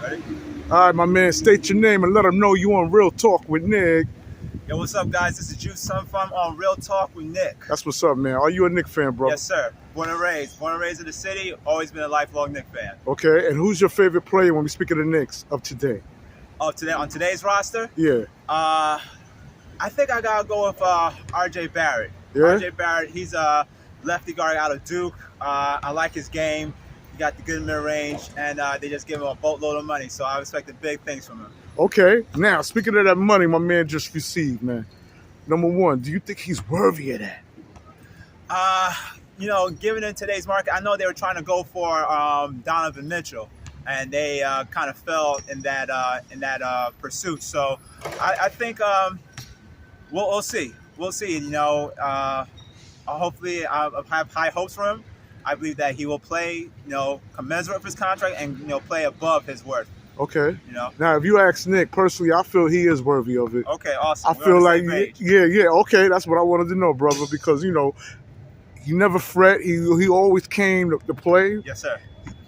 Ready? All right, my man, state your name and let them know you on Real Talk with Nick. Yo, what's up, guys? This is Juice Son Fun on Real Talk with Nick. That's what's up, man. Are you a Nick fan, bro? Yes, sir. Born and raised in the city. Always been a lifelong Nick fan. Okay, and who's your favorite player when we speak of the Knicks of today? Oh, on today's roster? Yeah. I think I gotta go with RJ Barrett. Yeah? RJ Barrett, he's a lefty guard out of Duke. I like his game. He got the good mid-range, and they just give him a boatload of money, so I expected big things from him. Okay, now, speaking of that money my man just received, man. Number one, do you think he's worthy of that? Given in today's market, I know they were trying to go for Donovan Mitchell, and they kind of fell in that pursuit. So I think we'll see. We'll see. Hopefully, I have high hopes for him. I believe that he will play, commensurate with his contract and play above his worth. Okay. Now, if you ask Nick personally, I feel he is worthy of it. Okay, awesome. I feel like, yeah. Okay, that's what I wanted to know, brother, because he never fret. He always came to play. Yes, sir.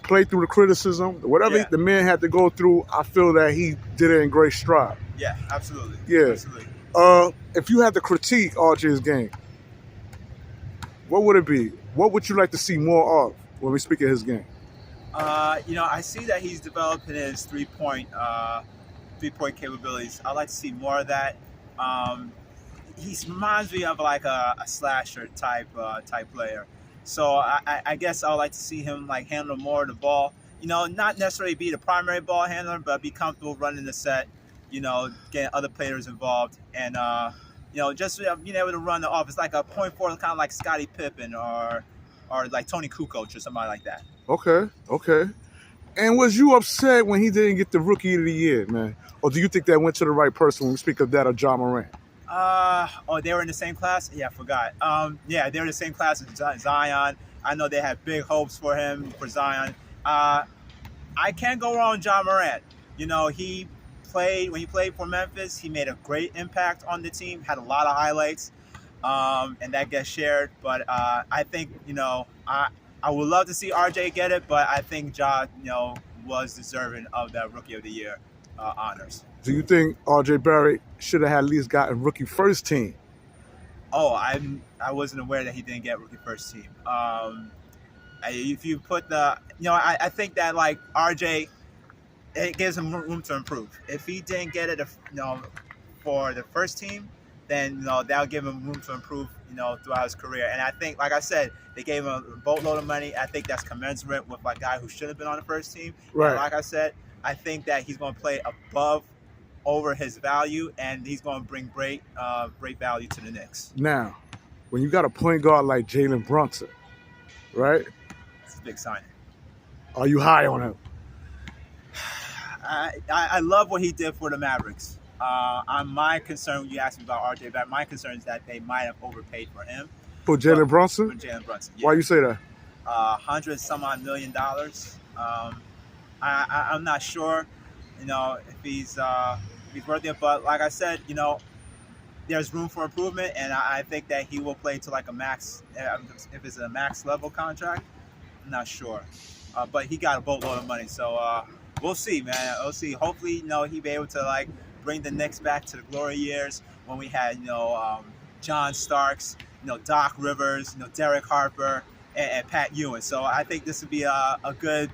Play through the criticism, whatever the man had to go through. I feel that he did it in great stride. Yeah, absolutely. Yeah. Absolutely. If you had to critique RJ's game, what would it be? What would you like to see more of when we speak of his game? I see that he's developing his three-point capabilities. I'd like to see more of that. He reminds me of like a slasher type player. So I guess I would like to see him like handle more of the ball. Not necessarily be the primary ball handler, but be comfortable running the set. Getting other players involved, and just being able to run the offense like a point forward, kind of like Scottie Pippen or like Tony Kukoc or somebody like that. Okay. And was you upset when he didn't get the Rookie of the Year, man? Or do you think that went to the right person when we speak of that, or Ja Morant? They were in the same class? Yeah, I forgot. They were in the same class as Zion. I know they had big hopes for him, for Zion. I can't go wrong with Ja Morant. When he played for Memphis, he made a great impact on the team, had a lot of highlights, and that gets shared. But I think, I would love to see RJ get it, but I think Ja, was deserving of that Rookie of the Year honors. Do you think RJ Barrett should have at least gotten Rookie First Team? Oh, I wasn't aware that he didn't get Rookie First Team. If you put I think that like RJ, it gives him room to improve. If he didn't get it, for the first team, then that'll give him room to improve, throughout his career. And I think, like I said, they gave him a boatload of money. I think that's commensurate with a guy who should have been on the first team. Right. And like I said, I think that he's going to play over his value, and he's going to bring great value to the Knicks. Now, when you got a point guard like Jalen Brunson, right? It's a big signing. Are you high on him? I love what he did for the Mavericks. My concern, when you asked me about RJ Barrett, my concern is that they might have overpaid for him. For Jalen Brunson? For Jalen Brunson, yeah. Why you say that? $100-some-odd million. I'm not sure, if he's worth it. But like I said, there's room for improvement, and I think that he will play to like a max. If it's a max level contract, I'm not sure. But he got a boatload of money, so we'll see, man. We'll see. Hopefully, he'll be able to bring the Knicks back to the glory years when we had, John Starks, Doc Rivers, Derek Harper, and Pat Ewing. So I think this would be a good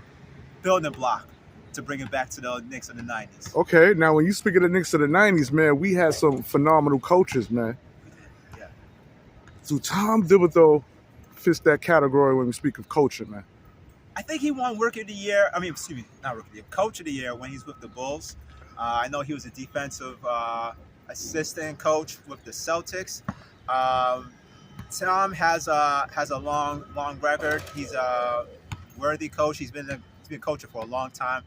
building block to bring it back to the Knicks of the 90s. Okay, now when you speak of the Knicks of the 90s, man, we had some phenomenal coaches, man. Yeah. So Tom Thibodeau fits that category when we speak of coaching, man. I think he won Rookie of the Year. Not Rookie of the Year, Coach of the Year when he's with the Bulls. I know he was a defensive assistant coach with the Celtics. Tom has a long record. He's a worthy coach. He's been coaching for a long time.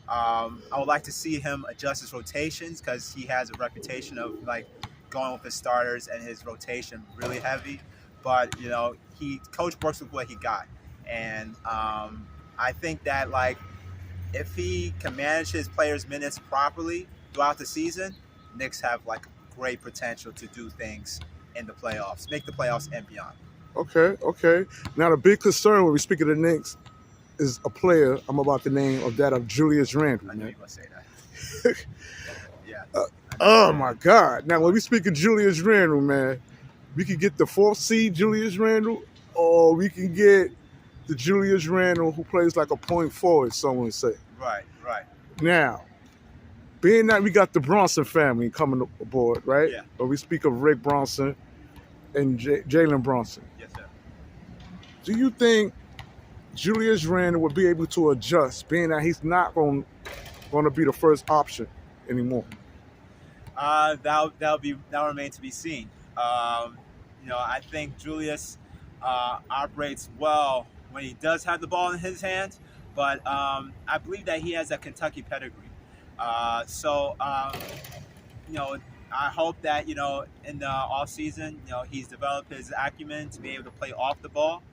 I would like to see him adjust his rotations because he has a reputation of going with his starters and his rotation really heavy. But coach works with what he got, and I think that if he can manage his players' minutes properly throughout the season, Knicks have great potential to do things in the playoffs, make the playoffs and beyond. Okay. Now the big concern when we speak of the Knicks is a player I'm about to name of that of Julius Randle. I knew Man. you were going to say that. Yeah. Oh my God! Now when we speak of Julius Randle, man, we could get the fourth seed Julius Randle, or we can get the Julius Randle who plays like a point forward. Someone say. Right. Now, being that we got the Brunson family coming aboard, right? Yeah. But we speak of Rick Brunson and Jalen Brunson. Yes, sir. Do you think Julius Randle would be able to adjust, being that he's not going to be the first option anymore? That'll remain to be seen. I think Julius operates well when he does have the ball in his hands, but I believe that he has a Kentucky pedigree. I hope that in the off season, he's developed his acumen to be able to play off the ball,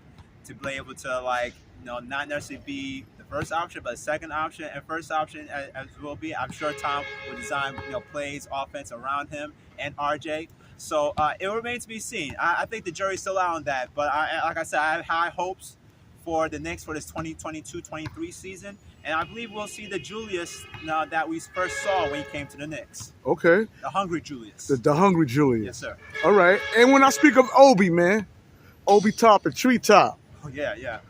to be able to not necessarily be the first option, but second option and first option as will be. I'm sure Tom will design plays, offense around him and RJ. So it remains to be seen. I think the jury's still out on that, but like I said, I have high hopes for the Knicks for this 2022-23 season, and I believe we'll see the Julius that we first saw when he came to the Knicks. Okay. The hungry Julius. The hungry Julius. Yes, sir. All right. And when I speak of Obi, man, Obi Toppin, Treetop. Oh, yeah.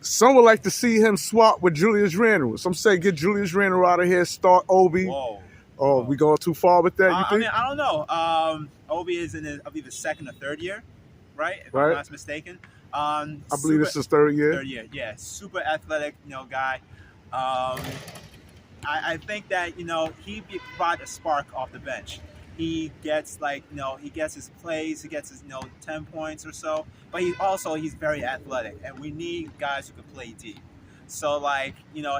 Some would like to see him swap with Julius Randle. Some say get Julius Randle out of here, start Obi. Whoa. Oh, we going too far with that, you think? I don't know. Obi is in I believe, his second or third year, right? If I'm not mistaken. I believe this is third year. Third year, yeah. Super athletic, guy. I think that he provides a spark off the bench. He gets he gets his plays, he gets his 10 points or so. But he's very athletic, and we need guys who can play deep. So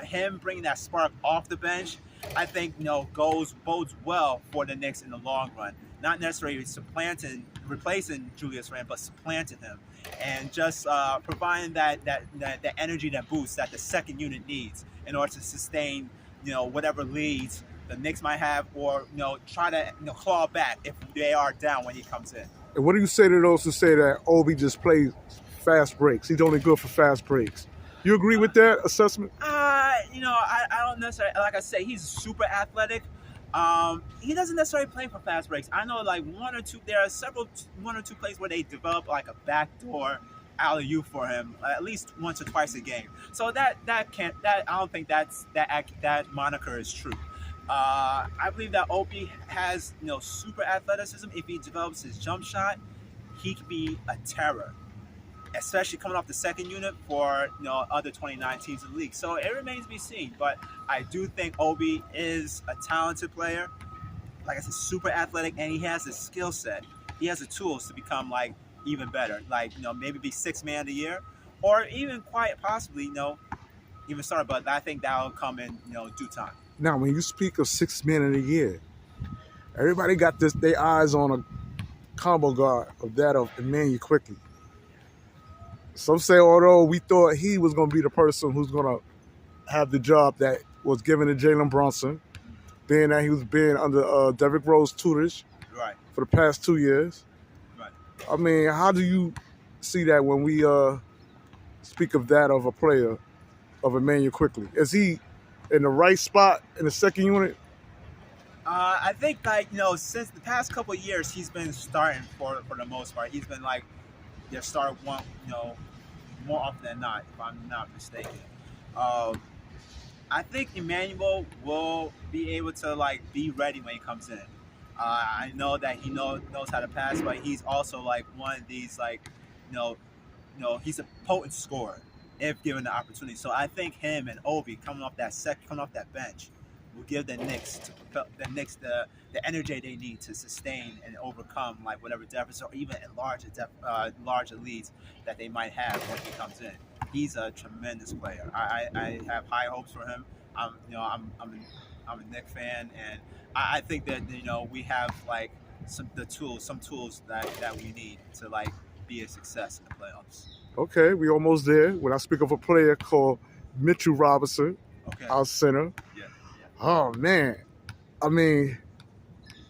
him bringing that spark off the bench, I think bodes well for the Knicks in the long run. Not necessarily replacing Julius Randle, but supplanting him, and just providing that energy, that boost that the second unit needs in order to sustain whatever leads the Knicks might have, or try to claw back if they are down when he comes in. And what do you say to those who say that Obi just plays fast breaks? He's only good for fast breaks. You agree with that assessment? I don't necessarily, like I say, he's super athletic. He doesn't necessarily play for fast breaks. I know one or two plays where they develop like a backdoor alley-oop for him at least once or twice a game. So I don't think that moniker is true. I believe that Obi has super athleticism. If he develops his jump shot, he could be a terror, especially coming off the second unit for other 29 teams in the league. So it remains to be seen. But I do think Obi is a talented player. Like I said, super athletic, and he has the skill set. He has the tools to become even better. Maybe be sixth man of the year, or even quite possibly even start. But I think that will come in due time. Now, when you speak of sixth man of the year, everybody got their eyes on a combo guard of that of Emmanuel Quickley. Some say, although we thought he was going to be the person who's going to have the job that was given to Jalen Brunson, being that he was being under Derrick Rose tutelage for the past 2 years. Right. I mean, how do you see that when we speak of that of a player of Emmanuel Quickley? Is he in the right spot in the second unit? I think since the past couple of years, he's been starting for the most part. He's been their star one, more often than not, if I'm not mistaken. I think Emmanuel will be able to be ready when he comes in. I know that he knows how to pass, but he's also one of these he's a potent scorer if given the opportunity. So I think him and Obi coming off that bench will give the Knicks the energy they need to sustain and overcome whatever deficits or even larger leads that they might have when he comes in. He's a tremendous player. I have high hopes for him. I'm a Knicks fan, and I think that we have some tools that we need to be a success in the playoffs. Okay, we almost there. When I speak of a player called Mitchell Robinson, our center. Yeah. Oh man, I mean,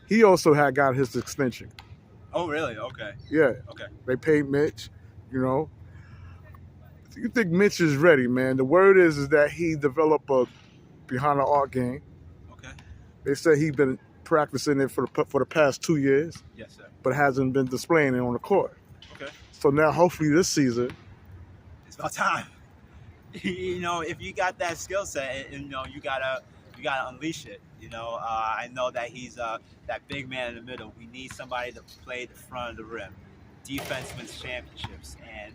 he also had got his extension. Oh really? Okay. Yeah. Okay. They paid Mitch. Do you think Mitch is ready, man? The word is that he developed a behind the arc game. Okay. They said he's been practicing it for the past 2 years, Yes, sir. but hasn't been displaying it on the court. Okay. So now, hopefully, this season, It's about time. You know, if you got that skill set, and, you know, you gotta unleash it. You know, I know that he's that big man in the middle. We need somebody to play the front of the rim. Defense wins championships, and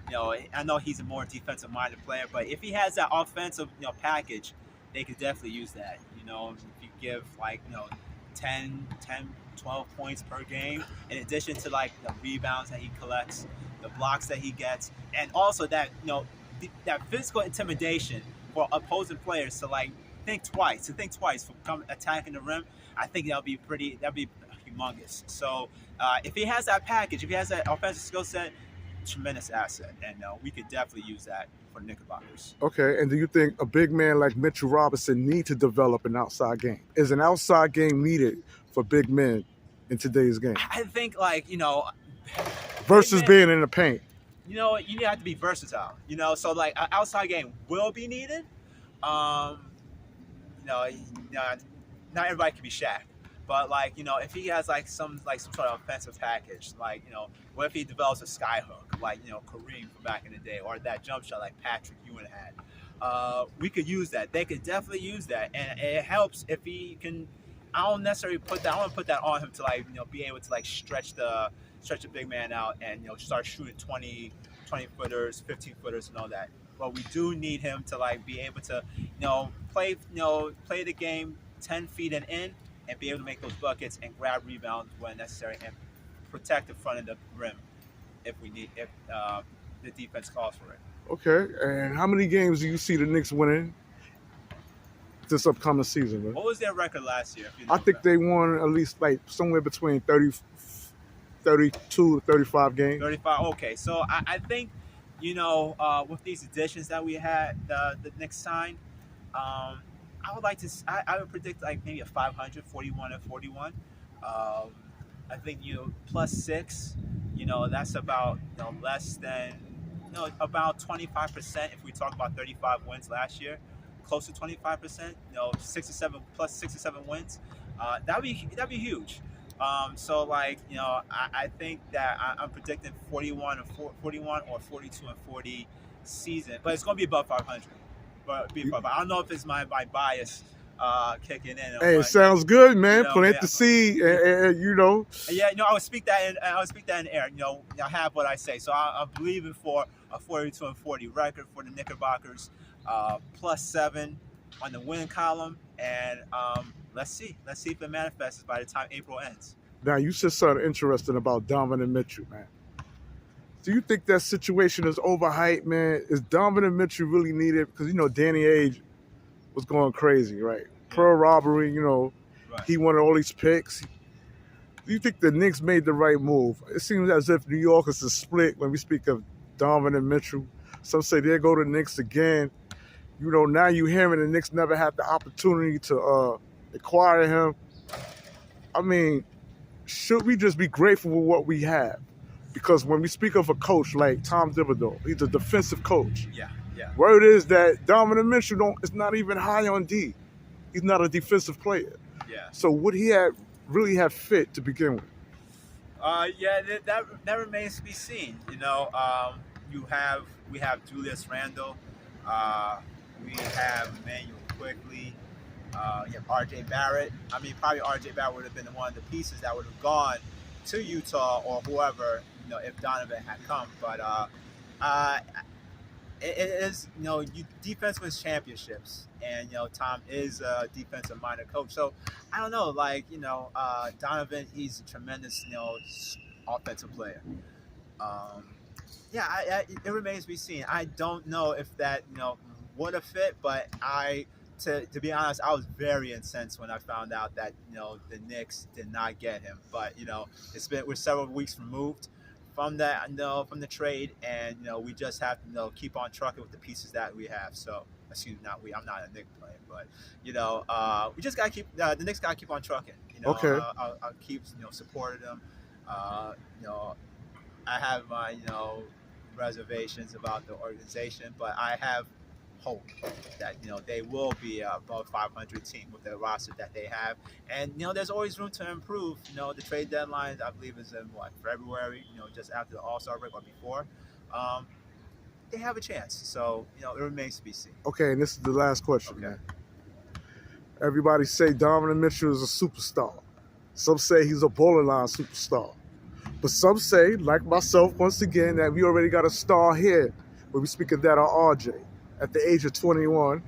you know, I know he's a more defensive-minded player, but if he has that offensive, you know, package, they could definitely use that. You know, if you give like, you know, 10, 12 points per game, in addition to like the rebounds that he collects, the blocks that he gets, and also that, you know, that physical intimidation for opposing players to like think twice for attacking the rim. I think that'd be humongous. So if he has that package, if he has that offensive skill set, tremendous asset, and we could definitely use that for the Knickerbockers. okay. And do you think a big man like Mitchell Robinson need to develop an outside game? Is an outside game needed for big men in today's game I think, like, you know, versus being in the paint? you know, you have to be versatile. You know, so like an outside game will be needed. You know, not everybody can be Shaq, but like, you know, if he has like some sort of offensive package, like, you know, what if he develops a sky hook, like, you know, Kareem from back in the day, or that jump shot like Patrick Ewing had. We could use that. They could definitely use that, and it helps if he can. I don't necessarily put that. I want to put that on him to, like, you know, be able to like stretch the big man out and, you know, start shooting 20 footers, 15 footers, and all that. But we do need him to like be able to, you know, play the game 10 feet and in, and be able to make those buckets and grab rebounds when necessary, and protect the front of the rim if the defense calls for it. Okay. And how many games do you see the Knicks winning this upcoming season, man? What was their record last year? I think they won at least like somewhere between 32 to 35 games. 35. Okay, so I think, you know, with these additions that we had, the Knicks signed, I would predict like maybe a 500, 41 and 41. I think, you know, plus 6, you know, that's about, you know, less than, you know, about 25% if we talk about 35 wins last year. Close to 25%, you know, 6 or 7 wins. That'd be huge. So like, you know, I think that I'm predicting 41 or 42 and 40 season, but it's gonna be above 500. But I don't know if it's my bias kicking in. Hey, it sounds good, man. Plant the seed, and you know. Yeah, you know, I would speak that in the air. You know, I have what I say, so I'm believing for a 42 and 40 record for the Knickerbockers. Plus 7 on the win column, and let's see if it manifests by the time April ends. Now, you said something interesting about Donovan Mitchell, man. Do you think that situation is overhyped, man? Is Donovan Mitchell really needed? Because, you know, Danny Ainge was going crazy, right? Yeah. Pearl robbery, you know, right. He wanted all these picks. Do you think the Knicks made the right move? It seems as if New York is a split when we speak of Donovan Mitchell. Some say they'll go to the Knicks again. You know, now you hearing the Knicks never had the opportunity to acquire him. I mean, should we just be grateful for what we have? Because when we speak of a coach like Tom Thibodeau, he's a defensive coach. Yeah. Word is that Donovan Mitchell is not even high on D. He's not a defensive player. Yeah. So would he really have fit to begin with? Yeah, that remains to be seen. You know, we have Julius Randle. We have Emmanuel Quickley. You have RJ Barrett. I mean, probably RJ Barrett would have been one of the pieces that would have gone to Utah or whoever, you know, if Donovan had come. But it is, you know, defense wins championships, and, you know, Tom is a defensive-minded coach. So I don't know, like, you know, Donovan, he's a tremendous, you know, offensive player. Yeah, it remains to be seen. I don't know if that, you know, would have fit, but to be honest, I was very incensed when I found out that, you know, the Knicks did not get him. But, you know, we're several weeks removed from that, you know, from the trade, and, you know, we just have to, you know, keep on trucking with the pieces that we have. So, excuse me, I'm not a Knicks player, but, you know, we just gotta keep the Knicks gotta keep on trucking. You know, okay. I'll keep, you know, supporting them. You know, I have my, you know, reservations about the organization, but I have hope that they will be above 500 team with the roster that they have, and there's always room to improve. The trade deadline I believe is in February, just after the All-Star break or before. They have a chance, so it remains to be seen. Okay, and this is the last question, Okay. man. Everybody say Donovan Mitchell is a superstar. Some say he's a borderline superstar. But some say, like myself, once again, that we already got a star here. When we speak of that on RJ. At the age of 21,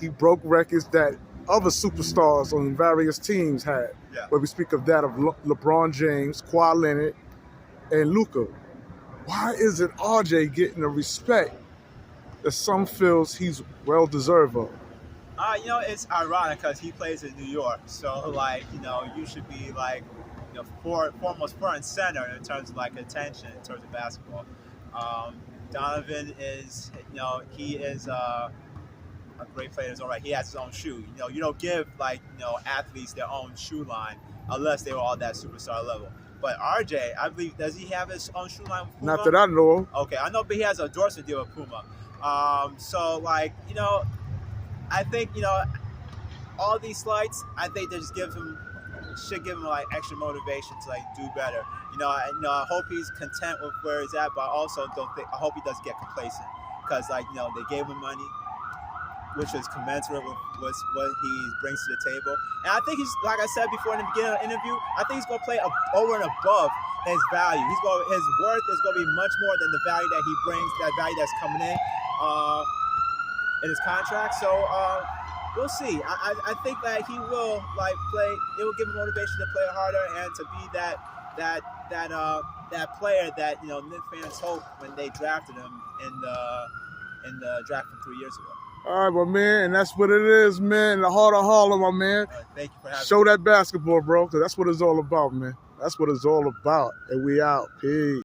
he broke records that other superstars on various teams had. Yeah. When we speak of that of LeBron James, Kawhi Leonard, and Luka. Why isn't RJ getting the respect that some feels he's well-deserved of? It's ironic because he plays in New York, so you should be foremost front and center in terms of attention in terms of basketball. Donovan is, he is a great player in his own right. He has his own shoe. You don't give athletes their own shoe line unless they were all that superstar level. But RJ, I believe, does he have his own shoe line with Puma? Not that I know of. Okay, I know, but he has a endorsement deal with Puma. I think all these slights, I think they just should give him extra motivation to do better. I hope he's content with where he's at, but I also I hope he doesn't get complacent because they gave him money, which is commensurate with what he brings to the table. And I think he's, like I said before in the beginning of the interview, I think he's gonna play over and above his value. His worth is gonna be much more than the value that he brings, that value that's coming in his contract. So we'll see. I think that he will play. It will give him motivation to play harder and to be that player that Knicks fans hope when they drafted him in the draft from 3 years ago. All right, my man, and that's what it is, man. The heart of Harlem, my man. Thank you for having me. Show that basketball, bro, because that's what it's all about, man. That's what it's all about. And we out. Peace.